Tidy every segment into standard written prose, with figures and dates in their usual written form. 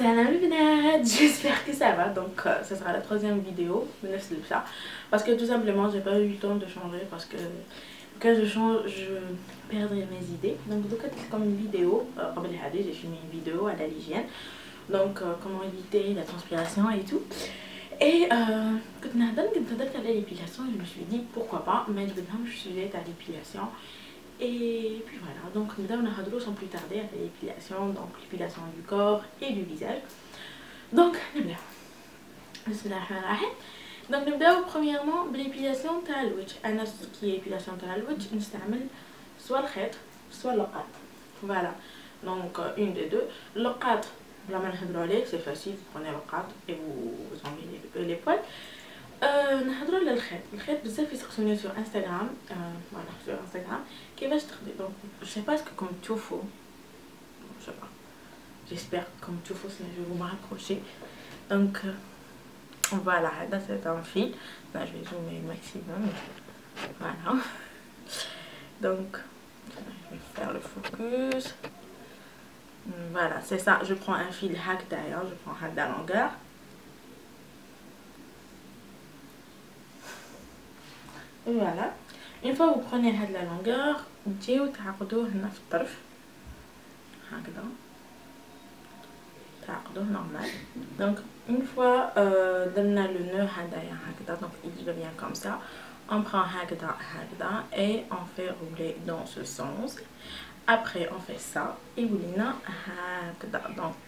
Salam les bnat, j'espère que ça va. Donc ça sera la troisième vidéo de ça parce que tout simplement j'ai pas eu le temps de changer parce que quand je change je perdrai mes idées. Donc c'est comme une vidéo, j'ai filmé une vidéo à la l'hygiène, donc comment éviter la transpiration et tout. Et quand on a l'épilation, je me suis dit pourquoi pas, mais je suis à l'épilation. Et puis voilà, donc nous allons sans plus tarder à l'épilation, donc l'épilation du corps et du visage. Donc, donc nous allons premièrement l'épilation de l'ouïe. Ce qui est l'épilation de l'ouïe, nous utilisons soit le khayt, soit le qat. Voilà, donc une des deux. Le qat, c'est facile, vous prenez le qat et vous enlevez les poils. نهضروا على الخيط بزاف يسقسوني sur Instagram, voilà sur Instagram كيفاش تخدي. donc je sais pas ce que comme تشوفوا, je sais pas, j'espère comme تشوفوا je vais vous me rapprocher. donc voilà, هذا c'est un fil, là je vais zoomer au maximum, voilà. donc je vais faire le focus, voilà c'est ça. Je prends un fil هكذا, je prends هذا longueur. Voilà, une fois vous prenez la longueur, تجيو تعقدوه هنا في الطرف هكذا, تعقدوه normal. donc une fois درنا le nœud هدايا هكذا, donc il devient comme ça. on prend هكذا هكذا et on fait rouler dans ce sens. après on fait ça et ولينا هكذا. donc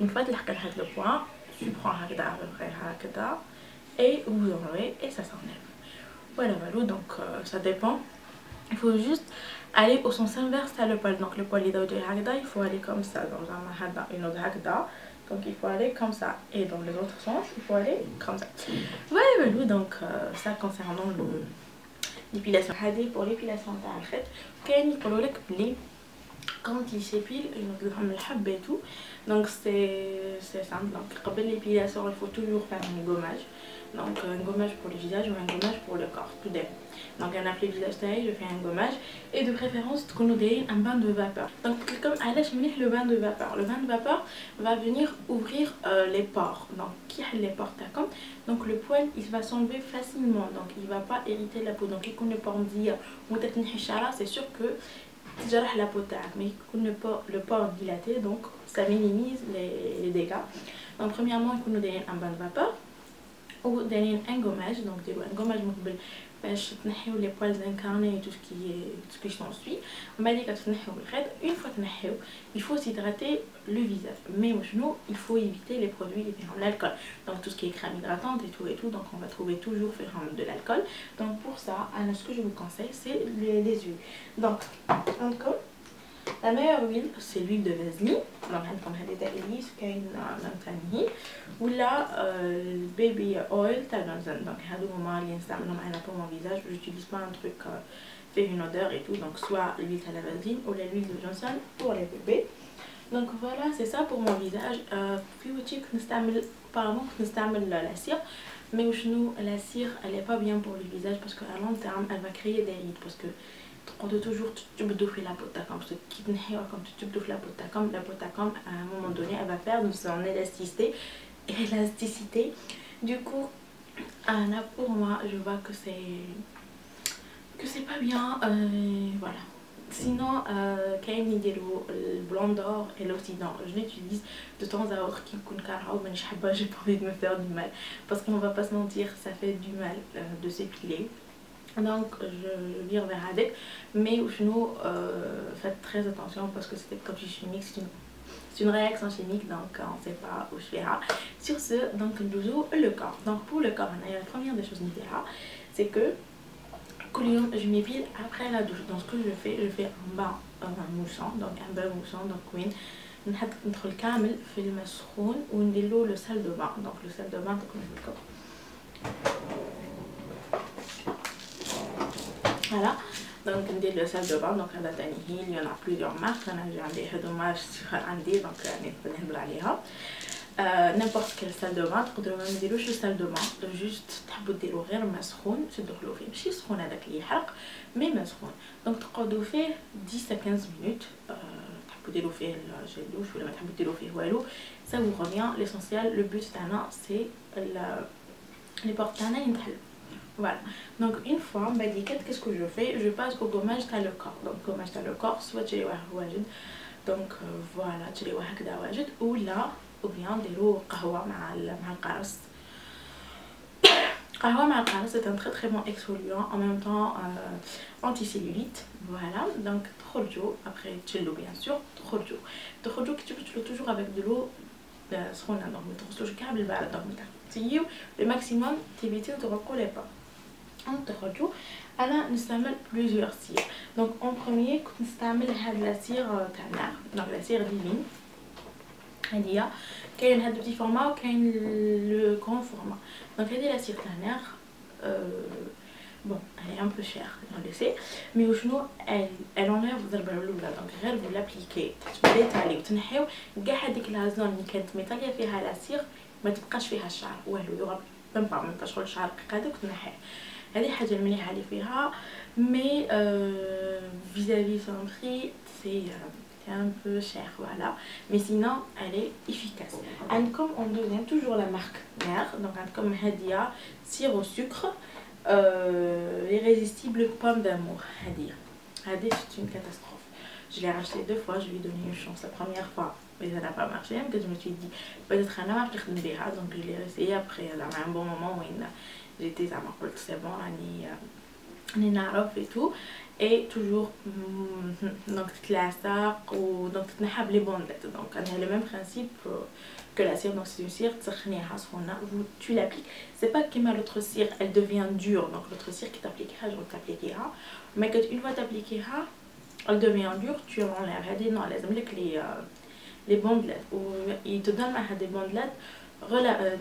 une fois تلحق لهاد le point, tu prends هكذا à peu près هكذا et vous enlevez et ça s'enlève. Voilà, voilà, donc ça dépend. Il faut juste aller au sens inverse à le poil. Donc le poil il faut aller comme ça, dans une autre hagda. Donc il faut aller comme ça. Et dans les autres sens, il faut aller comme ça. Voilà, voilà, donc ça concernant l'épilation. Pour l'épilation quand il s'épile, et tout. Donc c'est simple. Donc après l'épilation, il faut toujours faire un gommage. donc un gommage pour le visage ou un gommage pour le corps, tout dépend. donc un appelé visage taille, je fais un gommage et de préférence un bain de vapeur. donc comme à l'âge le bain de vapeur, le bain de vapeur va venir ouvrir les pores. donc qui a les pores comme donc le poil il va s'enlever facilement, donc il va pas irriter la peau. donc il port dire ou c'est sûr que la peau mais le port dilaté, donc ça minimise les dégâts. donc premièrement il nous un bain de vapeur ou un gommage. donc un gommage باش تنحيو les poils incarnés et tout ce qui s'ensuit. une fois تنحيو, il faut s'hydrater le visage, mais il faut éviter les produits comme l'alcool, donc tout ce qui est crème hydratante et tout. donc on va trouver toujours de l'alcool. donc pour ça, ce que je vous conseille c'est les huiles. donc encore la meilleure huile c'est l'huile de vaseline. donc عندكم هذه تاع اليس كاين ثاني ولا baby oil تاع جونسون. donc هادو هما اللي نستعملهم انا pour mon visage. j'utilise pas un truc fait une odeur et tout, donc soit l'huile تاع la vaseline ou l'huile de Johnson pour les bébés. donc voilà, c'est ça pour mon visage. في وجهي كنت نستعمل apparemment كنت نستعمل la cire, mais وشنو la cire elle est pas bien pour le visage parce que à long terme elle va créer des rides, parce que on doit toujours تبدو في la peau comme ce qui تنحيوها comme تبدو في la peau comme à un moment donné elle va perdre son élasticité. du coup pour moi je vois que c'est pas bien. voilà. sinon كاين يديروا البلون d'or et l'oxydant, je l'utilise de temps à autre qui كون كارهه ومانيش حابه, j'ai pas envie de me faire du mal parce qu'on va pas se mentir, ça fait du mal de s'épiler. donc je vire vers avec, mais faites très attention parce que c'est comme chimique, c'est une réaction chimique, donc on sait pas où je verra. sur ce, donc le corps. donc pour le corps, la première des choses c'est que je m'épile après la douche. donc ce que je fais un bain moussant, donc un bain moussant. donc وين ندخل كامل في الماء سخون ونديرو le salle de bain. donc le salle de bain voilà. donc on dit le salle de bain. donc il y en a plusieurs marques. j'ai un dommage sur Andy, donc n'importe quelle salle de bain تقدروا ما نديروش salle de bain, juste تحبوا ديروا غير ما سخون تدخلوا فيه, ماشي سخون هذاك اللي يحرق مي ما سخون. donc تقعدوا فيه 10 à 15 minutes. تحبوا ديروا فيه الجل دوش ولا ما تحبوا ديروا فيه والو ça vous revient. L'essentiel, le but تاعنا c'est les portes تاعنا ينتحلوا. Voilà, donc une fois mbadikات qu'est-ce que je fais, je passe au gommage تاع le corps. Donc gommage تاع le corps soit تشريوه واجد donc voilà تشريوه هكذا واجد ولا ou bien ديروا قهوه مع القرص. قهوه مع القرص c'est un très très bon exfoliant en même temps anti-cellulite. Voilà, donc تخرجوا après تشلوا bien sûr تخرجوا كتشلوا toujours avec de l'eau سخونه donc ما تغسلوش كاع بالبارد donc تغسلوا le maximum تيفيتيو تغرقوا لي با. تخرجوا انا نستعمل plusieurs cires. donc en premier كنت نستعمل هاد لا سير تاع النار donc لا سير ديفين هادية كاين هاد البيتي فورما وكاين لو غران فورما. donc هادي لا سير تاع النار bon elle est un peu chère on le sait mais وشنو elle enlève الضربه الاولى donc غير vous l'appliquez تبداي تالي وتنحيو كاع هذيك لا زون اللي كانت ميطاليه فيها لا سير ما تبقاش فيها الشعر والو يغرب même pas من تشغل الشعر هذاك تنحيه. هذه حاجه المليحه اللي فيها mais vis-à-vis son prix c'est un peu cher voilà mais sinon elle est efficace. عندكم on devient toujours la marque mère donc عندكم هاديه sirop au sucre irrésistible pomme d'amour. هادي c'est une catastrophe. Je l'ai racheté 2 fois, je lui ai donné une chance la première fois mais ça n'a pas marché parce que je me suis dit peut-être انا ما نقدر نديرها donc je l'ai essayé après à un bon moment où j'étais زعما قلت c'est bon راني نعرف et tout et toujours donc تتلاصق و donc تتنحى بلي بوندات donc انا le même principe que la cire. donc c'est une cire تسخنيها سخونه tu l'appliques c'est pas comme l'autre cire elle devient dure donc l'autre cire qui t'appliquera je t'appliquerai mais que une fois t'appliqueha elle devient dure tu enlèves هادي non لازم لك les bandelettes ou il te donne معها des bandelettes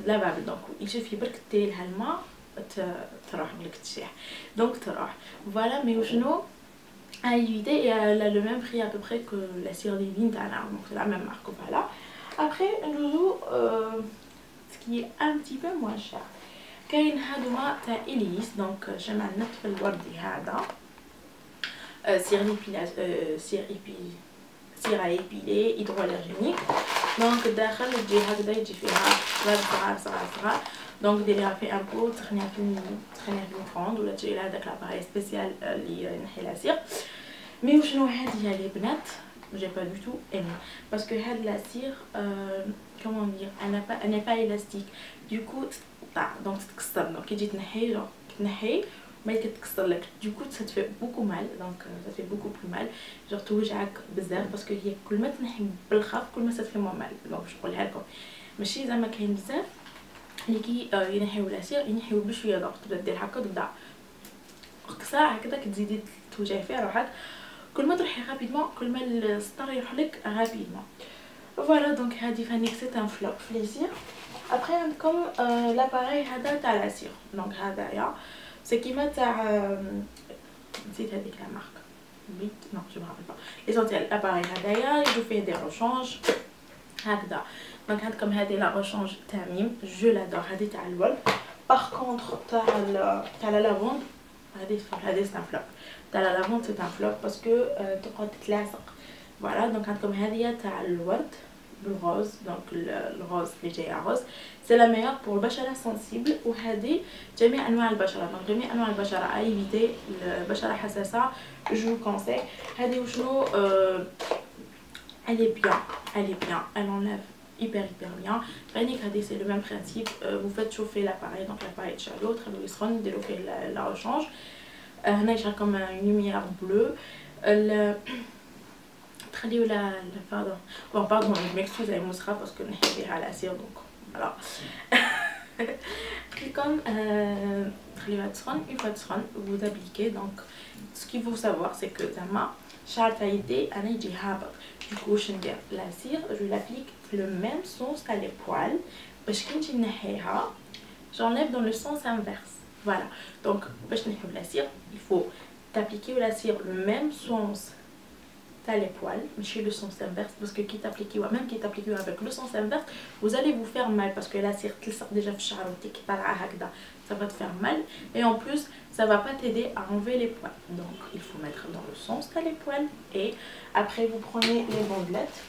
lavables donc il suffit برك ديري لها الماء تروح لك تشيح donc تروح voilà mais وشنو à éviter et elle a le même prix à peu près que la cire divine تاعنا donc c'est la même marque voilà. après ندوزو ce qui est un petit peu moins cher كاين هادوما تاع إليس donc جمع النطف الوردي هذا cire à épiler hydroallergénique donc داخل تجي هكذا يجي فيها صغار donc ديريها في ان بو تخنيها في الميكرووند ولا تجي لها داك لاباري سبيسيال اللي ينحي لا سير. مي وشنو هادي يا لي بنات j'ai pas du tout aimé parce que هاد la cire comment dire elle n'est pas élastique du coup تقطع donc تتكسر donc كي تجي تنحي genre تنحي ما كتكسر لك du coup ça te fait beaucoup mal donc ça fait beaucoup plus mal genre توجعك بزاف parce que هي كل ما تنحي بالخف كل ما ça te fait moins mal donc je نقولها لكم ماشي زعما كاين بزاف اللي كي ينحيو لا سير ينحيو بشويه دونك تبدا دير هكا تبدا ساعه هكذا كتزيدي توجعي فيها روحك كل ما تروحي غابيدمون كل ما السطر يروح لك غابيدمون. فوالا دونك هادي فانيك سي ان فلوب في لي سير. ابري عندكم لاباري هذا تاع لا سير دونك هذايا سي كيما تاع نسيت هذيك لا مارك بيت نو جو ما رابيل با ليسونسيال لاباري هذايا يجو فيه دي روشونج هكذا دونك عندكم هذه لا روشونج تاع ميم جو لادور هذه تاع الورد باغ كونطخ تاع لا لافوند هذه سي ان فلوب تاع لا لافوند سي ان فلوب باسكو تقعد تتلاصق. فوالا دونك عندكم هذه تاع الورد بالغوز دونك الغوز اللي جايه روز سي لا ميور بور البشره سنسيبل وهذه جميع انواع البشره دونك جميع انواع البشره ايفيتي البشره حساسه جو كونساي هذه وشنو elle est bien elle enlève hyper bien. C'est le même principe, vous faites chauffer l'appareil donc l'appareil de chaleur تخلوه يسخن ديروا فيه la rechange هنا يشعل comme une lumière bleue تخليو لا pardon je m'excuse avec Mousra parce que نحي فيها la cire donc voilà comme تخليوها تسخن une fois تسخن vous appliquez donc ce qu'il faut savoir c'est que زعما الشعر تاع يدي انا يجي هابط du coup je ندير la cire je l'applique le même sens à les poils باش كي نجي نحيها j'enlève dans le sens inverse. Voilà donc باش نحيو la cire il faut t'appliquer la cire le même sens t'as les poils, mais chez le sens inverse, parce que même qui t'applique avec le sens inverse, vous allez vous faire mal parce que la cire déjà ça va te faire mal, et en plus ça va pas t'aider à enlever les poils. Donc il faut mettre dans le sens t'as les poils, et après vous prenez les bandelettes.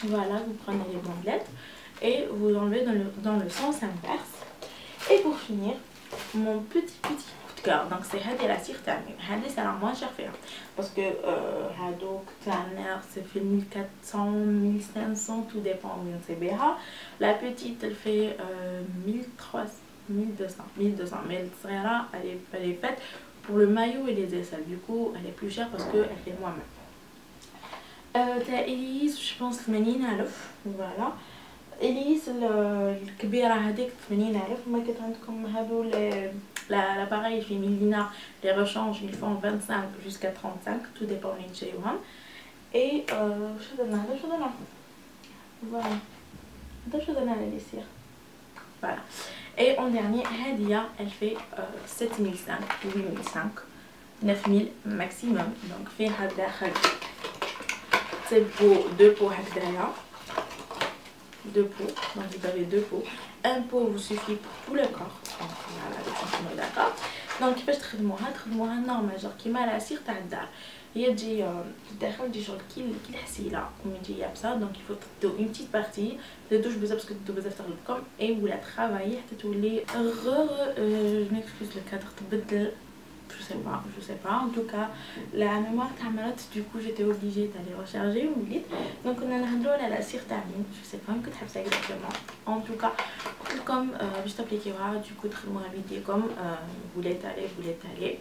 Voilà, vous prenez les bandelettes et vous enlevez dans le sens inverse. Et pour finir, mon petit coup de cœur, donc c'est la cire Tanner. C'est la moins chère faire parce que Tanner c'est fait 1400, 1500, tout dépend où on s'est. La petite elle fait 1300, 1200, mais là elle est faite pour le maillot et les aisselles. Du coup elle est plus chère parce qu'elle fait moi-même. تاع إليس je pense 80,000. voilà. إليس الكبيرة هذيك 80,000. ما كنت عندكم هادو l'appareil في ميلينا les rechanges ils font 25 jusqu'à 35, tout dépend منين تشريوهم. et شو درنا هذا، شو درنا voilà هذا شو درنا على ليسير voilà. et en dernier هادية elle fait 7500 ou 8500 9000 maximum. donc فيها داخل c'est pour 2 pots هكذايا، 2 pots, donc vous avez 2 pots. Un pot vous suffit pour tout le corps. Donc voilà, les d'accord. Donc كيفاش تخدموها نورمال جور كيما لا سير تاع الدار. هي تجي الداخل تجي شغل كي الحسيله ومن تجي يابسه. دونك il faut تدو une petite partie، ما تدوش بزاف باسكو تدو بزاف تغلبكم. اي ولا ترافايي حتى تولي je m'excuse le cadre تبدل. je sais pas, en tout cas la mémoire تحملت. du coup j'étais obligée d'aller recharger وليت. donc on a نهضروا la cire تاعي. je sais pas كنت حابسه exactement. en tout cas comme باش تابليكيوها du coup تخدموها بيديكم. vous l'étalez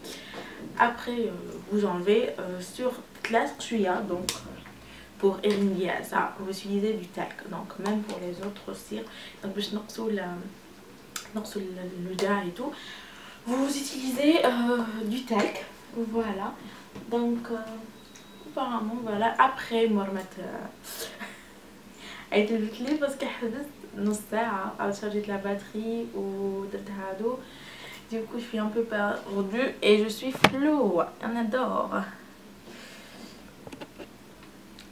après vous enlevez sur la شويه. donc pour éliminer ça vous utilisez du talc, donc même pour les autres cires. donc باش نقصوا le jar et tout vous utilisez du talc. voilà. donc apparemment voilà. après مرمت عيطت لي باسكو حبست نص ساعه عاود شارجيت لا باتري ودرت هادو. du coup je suis un peu perdue et je suis floue. on adore.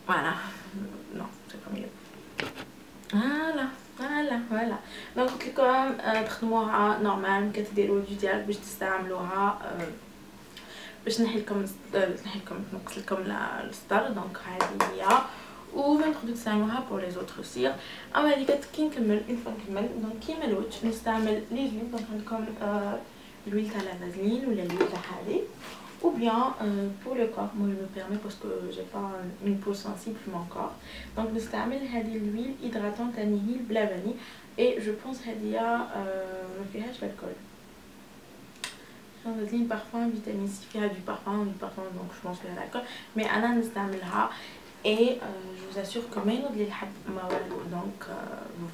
voilà. non c'est pas mieux. voilà. donc قلت لكم تخدموها نورمال كتديروا الجو ديالك باش تستعملوها باش نحي لكم نقص لكم السطر. دونك هذه هي وما تقدروا تستعملوها بور لي زوتر سير. اما هذيك كي نكمل اون فوا نكمل دونك كيما الوجه نستعمل لي زويل. دونك عندكم l'huile تاع لا فازلين ولا l'huile تاع هذه. ou bien pour le corps moi je me permets parce que j'ai pas une peau sensible mon corps. donc نستعمل هذه l'huile hydratante anihil بلا فاني. et je pense هذه ما فيهاش الكول. فازلين parfum vitamine C فيها du parfum donc je pense فيها الكول. mais انا نستعملها et je vous assure que ما ينوض لي الحب ما والو. donc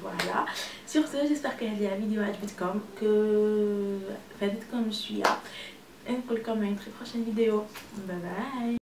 voilà. sur ce j'espère que هذه الفيديو عجبتكم que فادتكم شويه. نقول لكم à une très prochaine vidéo. bye bye.